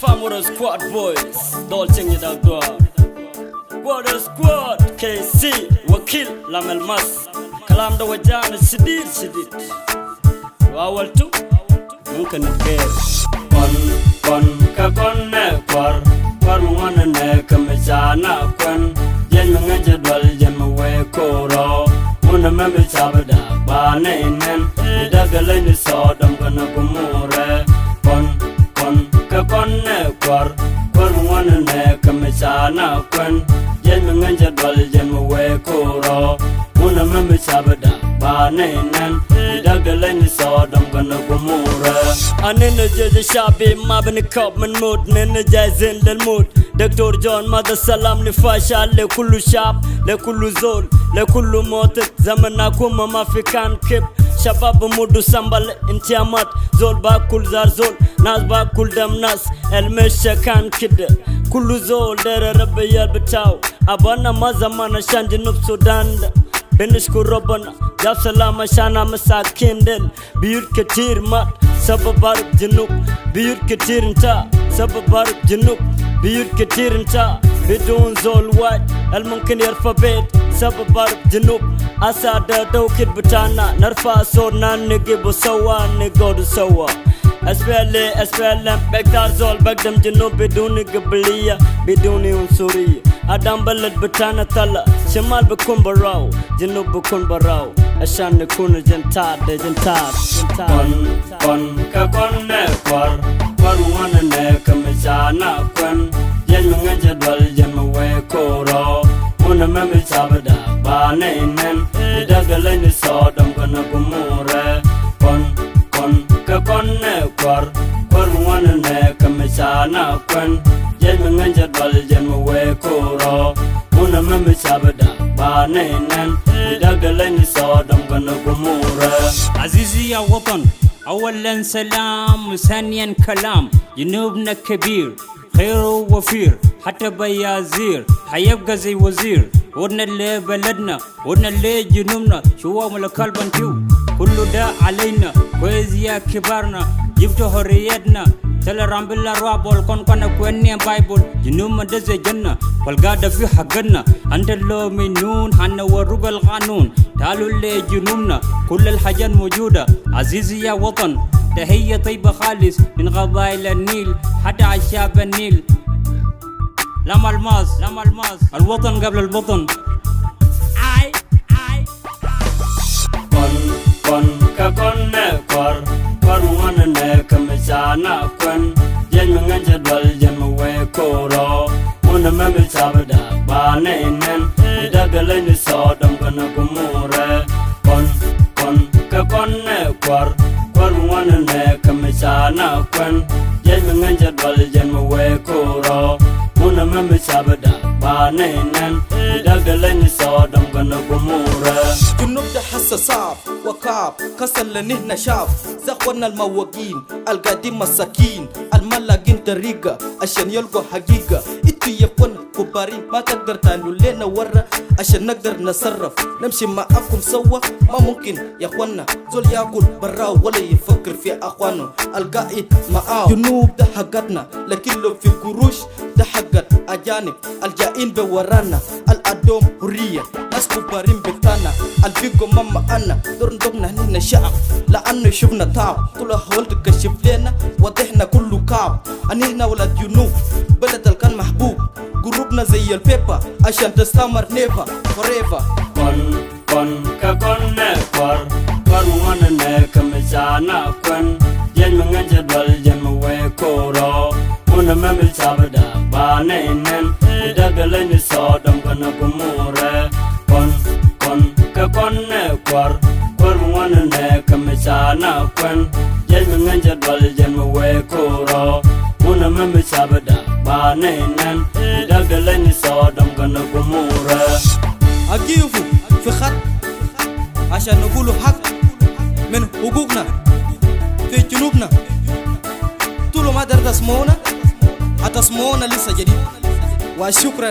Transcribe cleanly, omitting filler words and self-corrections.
Famous Squad Boys, Dolce Nyidagdwa. Water Squad, KC, Wakil, Lamel Mas. Kalam da wajan sidid. Awal tu, mungkin ngeker. Kon ne kwar mwana ne kamechana kwen. Yen mengajadwal jen mwe koro. Muna meme chabada bane inen. Idagale ni sodam kana kumure. Kon ne kwar mwana ne kamechana kwen. Yen mengajadwal jen mwe koro. Muna meme chabada bane inen. Idagale ni sodam kana kumure. Anina jaja shabi mabni kop min mood nina jazin lil mood. Dr. John Mother Salam ni fasha le kullu shab le kullu zol le kullu motet zamana kuma mafikan kip shabab mudu sambal intiamat zol ba kul zar zol nas ba kul dam nas el meshakan kid kullu zol dere rabbi yal bitaw abana mazamana shanji nub Sudan بنشكر ربنا جاب سلامة شانا مساكين دل بيوت كتير مات سبب بارك جنوب بيوت كتير انتا سبب بارك جنوب بيوت كتير انتا بدون زول واحد الممكن يرفع بيت سبب بارك جنوب أسعد دوكت بتاعنا نرفع صورنا نجيب سوا نقعد سوا SPLM بقدر زول بقدم جنوب بدون قبلية بدون عنصرية أدم بلد بتاعنا طلع شمال بكون براو جنوب بكون براو عشان نكون جنتات كون نكوار وانا نكمجانا كون ين من جدول جموي كورو منا ممشابدا بانينن يدغلني صدم كنا كموره كون نكوار وانا نكمجانا كون ين من جدول جموي كورو منا ممشابدا بانينن يدغلني صدم كنا كموره عزيزي يا وطن أولا سلام ثانيا كلام جنوبنا كبير خير وفير حتى بيازير حيبقى زي وزير ودنا اللي بلدنا ودنا اللي جنوبنا شو ملك البنتيو كله ده علينا كويس يا كبارنا جبتوا حريتنا تلا رامبلا روابول كون كويني بايبل جنوب مدزة جنة والقادة في حقنا أنت لو منون حنا وروق القانون تعالوا اللي جنوبنا كل الحاجات موجودة عزيزي يا وطن تحية طيبة خالص من قبائل النيل حتى عشاب النيل لما الماس الوطن قبل البطن كون نكوار وانا نكمجانا كون ين من جدول جموي كورو منا ممشابدا بانينن يدغلني صدم كنا كموره كون نكوار وانا نكمجانا كون ين من جدول جموي كورو منا ممشابدا بانينن يدغلني صدم كنا كموره جنوب ده حس صعب وكعب كسر لنهنا شاف زخونا المواقين القديم مساكين الملاقين طريقة عشان يلقوا حقيقة انتو يكون كبارين ما تقدر تعملوا لنا ورا عشان نقدر نصرف نمشي معاكم سوا ما ممكن يا اخوانا زول ياكل براو ولا يفكر في اخوانه القائد معاه جنوب ده حقتنا لكن لو في قروش ده حقت اجانب الجائين بورانا الادوم حرية ناس كبارين بتاعنا البيجو ماما انا دور ندوبنا هنا شعب لانه شفنا تعب طول حاولت تكشف لنا وضحنا كله كعب هنا ولاد جنوب بلد كان محبوب جروبنا زي البيبا عشان تستمر نيفا فوريفا كون نكوار وانا نكمجانا كون ين من جدول جموي كورو منا ممشابدا بانينن يدغلني صدم كنا كموره كون نكوار وانا نكمجانا كون ين من جدول جموي كورو منا ممشابدا بانينن يدغلني صدم كنا كموره أجيبوا في خط عشان نقولوا حق من حقوقنا في جنوبنا طول ما تسمعونا هتسمعونا لسه جديد وشكرا